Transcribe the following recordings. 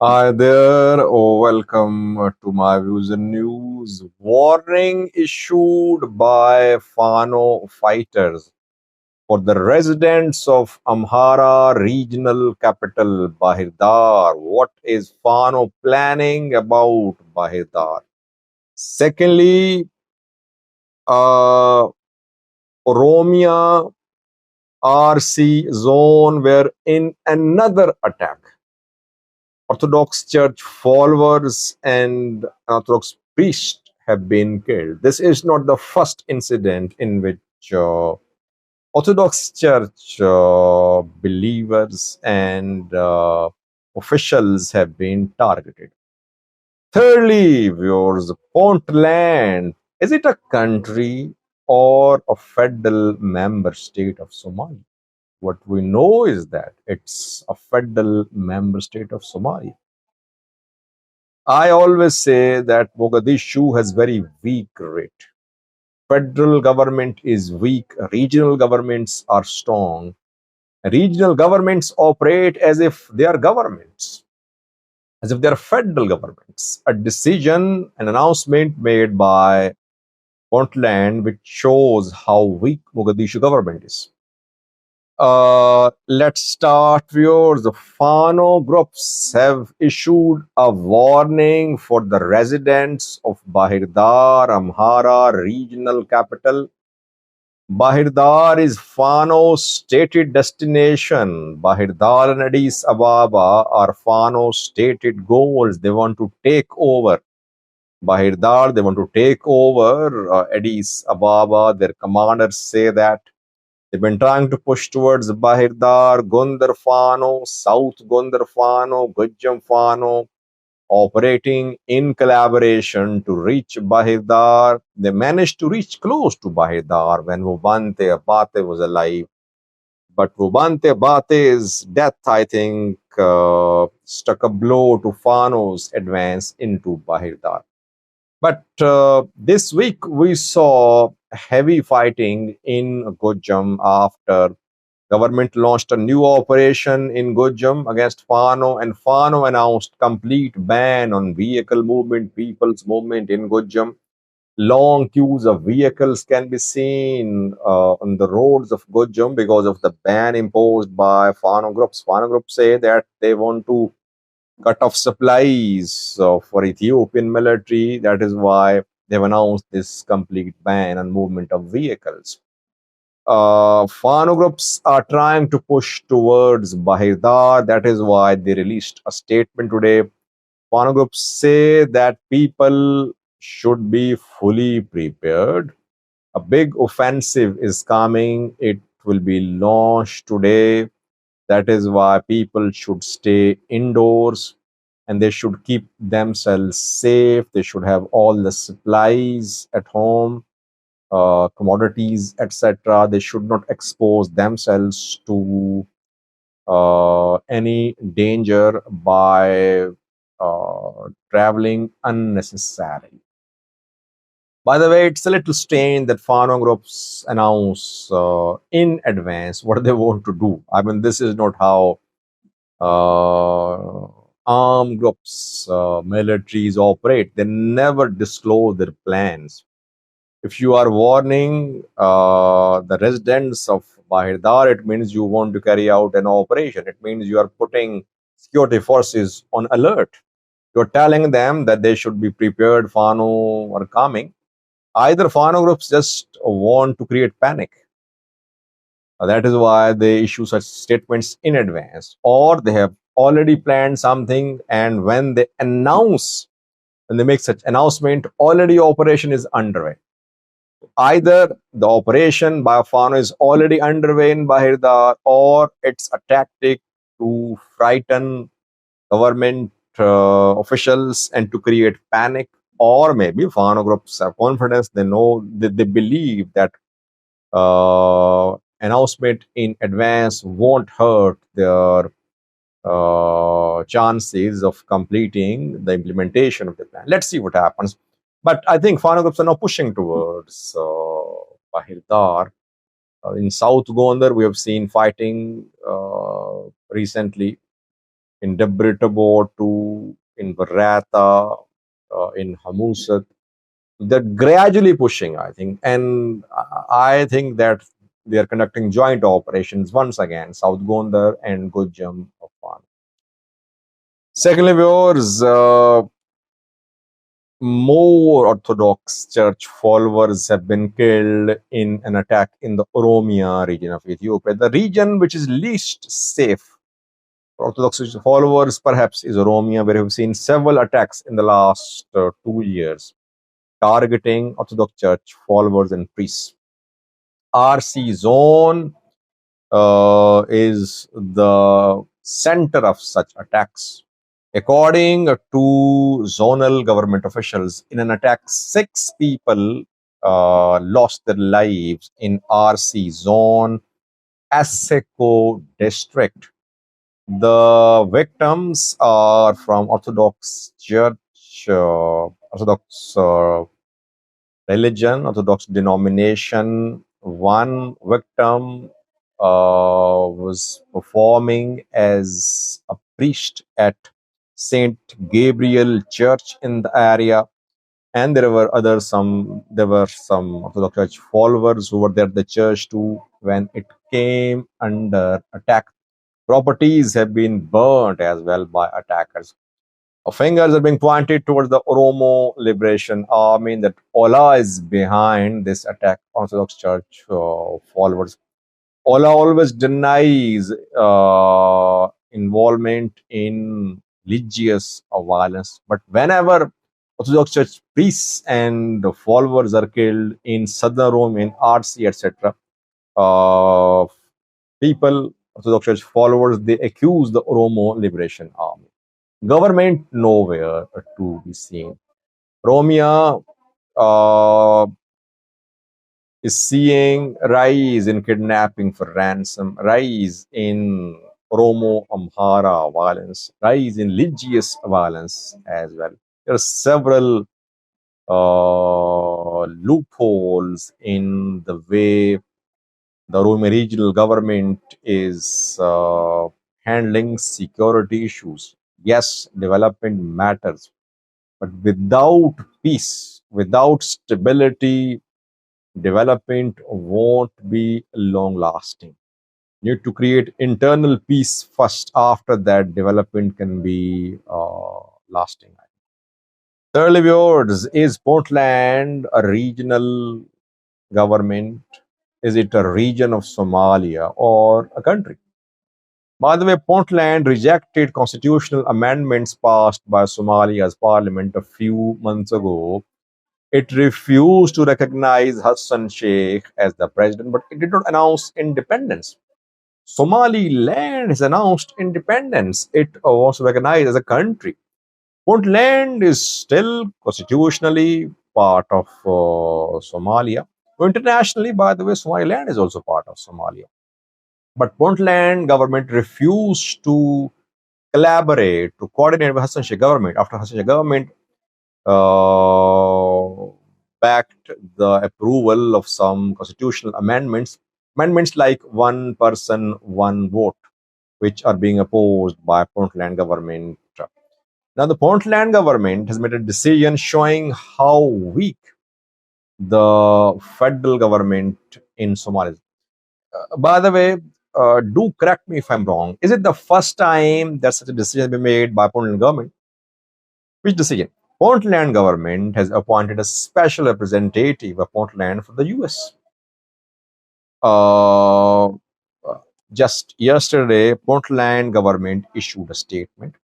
Hi there. Welcome to my views and news. Warning issued by Fano fighters for the residents of Amhara regional capital Bahir Dar. What is Fano planning about Bahir Dar? Secondly, uh, Oromia RC zone were in another attack. Orthodox Church followers and Orthodox priests have been killed. This is not the first incident in which Orthodox Church believers and officials have been targeted. Thirdly, viewers, Puntland, is it a country or a federal member state of Somalia? What we know is that it's a federal member state of Somalia. I always say that Mogadishu has very weak rate. Federal government is weak. Regional governments are strong. Regional governments operate as if they are governments, as if they are federal governments. A decision, an announcement made by Puntland, which shows how weak Mogadishu government is. Let's start, viewers. The Fano groups have issued a warning for the residents of Bahir Dar, Amhara regional capital. Bahir Dar is Fano's stated destination. Bahir Dar and Addis Ababa are Fano's stated goals. They want to take over Bahir Dar, they want to take over Addis Ababa. Their commanders say that. They've been trying to push towards Bahir Dar, Gondar Fano, South Gondar Fano, Gujjam Fano, operating in collaboration to reach Bahir Dar. They managed to reach close to Bahir Dar when Wubante Abate was alive. But Wubante Abate's death, I think, struck a blow to Fano's advance into Bahir Dar. But this week we saw heavy fighting in Gujjam after government launched a new operation in Gujjam against Fano, and Fano announced complete ban on vehicle movement, people's movement in Gujjam. Long queues of vehicles can be seen on the roads of Gujjam because of the ban imposed by Fano groups. Fano groups say that they want to cut off supplies for Ethiopian military. That is why they've announced this complete ban on movement of vehicles. Fano groups are trying to push towards Bahir Dar. That is why they released a statement today. Fano groups say that people should be fully prepared. A big offensive is coming. It will be launched today. That is why people should stay indoors and they should keep themselves safe. They should have all the supplies at home, commodities, etc. They should not expose themselves to any danger by traveling unnecessarily. By the way, it's a little strange that Fano groups announce in advance what they want to do. I mean, this is not how armed groups, militaries operate. They never disclose their plans. If you are warning the residents of Bahir Dar, it means you want to carry out an operation. It means you are putting security forces on alert. You're telling them that they should be prepared. Fano are coming. Either Fano groups just want to create panic. That is why they issue such statements in advance, or they have already planned something, and when they make such announcement, already operation is underway. Either the operation by Fano is already underway in Bahir Dar, or it's a tactic to frighten government officials and to create panic, or maybe Fano groups have confidence. They know that they believe that announcement in advance won't hurt their chances of completing the implementation of the plan. Let's see what happens. But I think Fano groups are now pushing towards Bahir Dar. In South Gondar, we have seen fighting recently. in Debritobo to in Barata, in Hamusat. They're gradually pushing, I think, and I think that they are conducting joint operations once again, South Gondar and Gujam of Fano. Secondly, viewers, more Orthodox church followers have been killed in an attack in the Oromia region of Ethiopia, the region which is least safe for Orthodox followers, perhaps, is Oromia, where we've seen several attacks in the last 2 years targeting Orthodox church followers and priests. RC zone is the center of such attacks. According to zonal government officials, in an attack, 6 people lost their lives in RC zone, Asseco district. The victims are from Orthodox Church, Orthodox religion, Orthodox denomination. One victim was performing as a priest at Saint Gabriel Church in the area, and there were some Orthodox Church followers who were there at the church too when it came under attack. Properties have been burnt as well by attackers. Fingers are being pointed towards the Oromo Liberation Army, that Allah is behind this attack on Orthodox Church followers. Allah always denies involvement in religious violence, but whenever Orthodox Church priests and followers are killed in southern Rome, in RC, etc., uh, people, Orthodox Church followers, they accuse the Oromo Liberation Army. Government nowhere to be seen. Oromia is seeing rise in kidnapping for ransom, rise in Oromo Amhara violence, rise in religious violence as well. There are several loopholes in the way the Oromia regional government is handling security issues. Yes, development matters, but without peace, without stability, development won't be long lasting. You need to create internal peace first. After that, development can be lasting. Thirdly, viewers, is Puntland a regional government? Is it a region of Somalia or a country? By the way, Puntland rejected constitutional amendments passed by Somalia's parliament a few months ago. It refused to recognize Hassan Sheikh as the president, but it did not announce independence. Somaliland has announced independence. It was recognized as a country. Puntland is still constitutionally part of Somalia. Internationally, by the way, Somaliland is also part of Somalia. But Puntland government refused to collaborate, to coordinate with Hassan Sheikh government. After Hassan Sheikh government uh, backed the approval of some constitutional amendments like one person, one vote, which are being opposed by Puntland government. Now, the Puntland government has made a decision showing how weak the federal government in Somalia is. By the way, do correct me if I'm wrong. Is it the first time that such a decision has been made by Puntland government? Which decision? Puntland government has appointed a special representative of Puntland for the US. Uh, just yesterday, Puntland government issued a statement.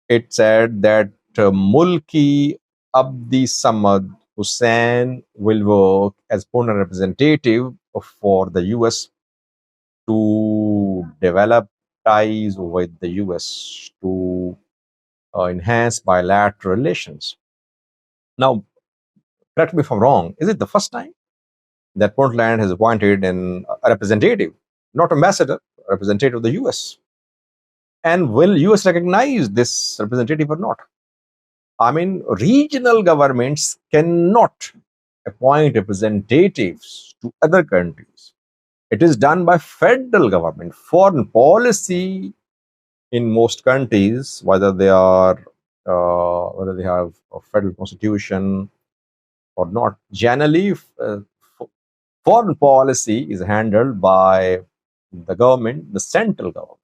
It said that Mulki Abdi Samad Hussain will work as Puntland representative for the US to develop ties with the US to enhance bilateral relations. Now, correct me if I'm wrong, is it the first time that Puntland has appointed a representative, not ambassador, a representative of the US? And will US recognize this representative or not? I mean, regional governments cannot appoint representatives to other countries. It is done by federal government. Foreign policy in most countries, whether they have a federal constitution or not. Generally, foreign policy is handled by the government, the central government.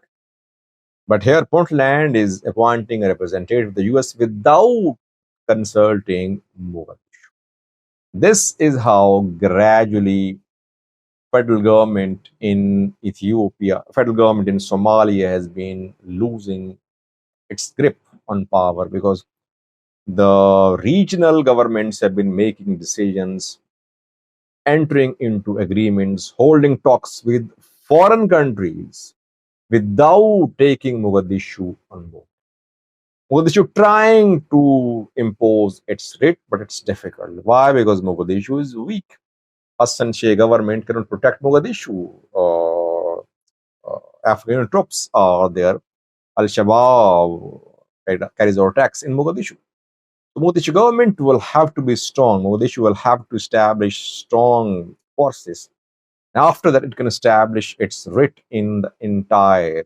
But here, Puntland is appointing a representative of the US without consulting Mughal. This is how gradually federal government in Ethiopia, federal government in Somalia has been losing its grip on power because the regional governments have been making decisions, entering into agreements, holding talks with foreign countries without taking Mogadishu on board. Mogadishu trying to impose its writ, but it's difficult. Why? Because Mogadishu is weak. Hassan Sheikh government cannot protect Mogadishu. Afghan troops are there. Al Shabaab carries out attacks in Mogadishu. The Mogadishu government will have to be strong. Mogadishu will have to establish strong forces. After that, it can establish its writ in the entire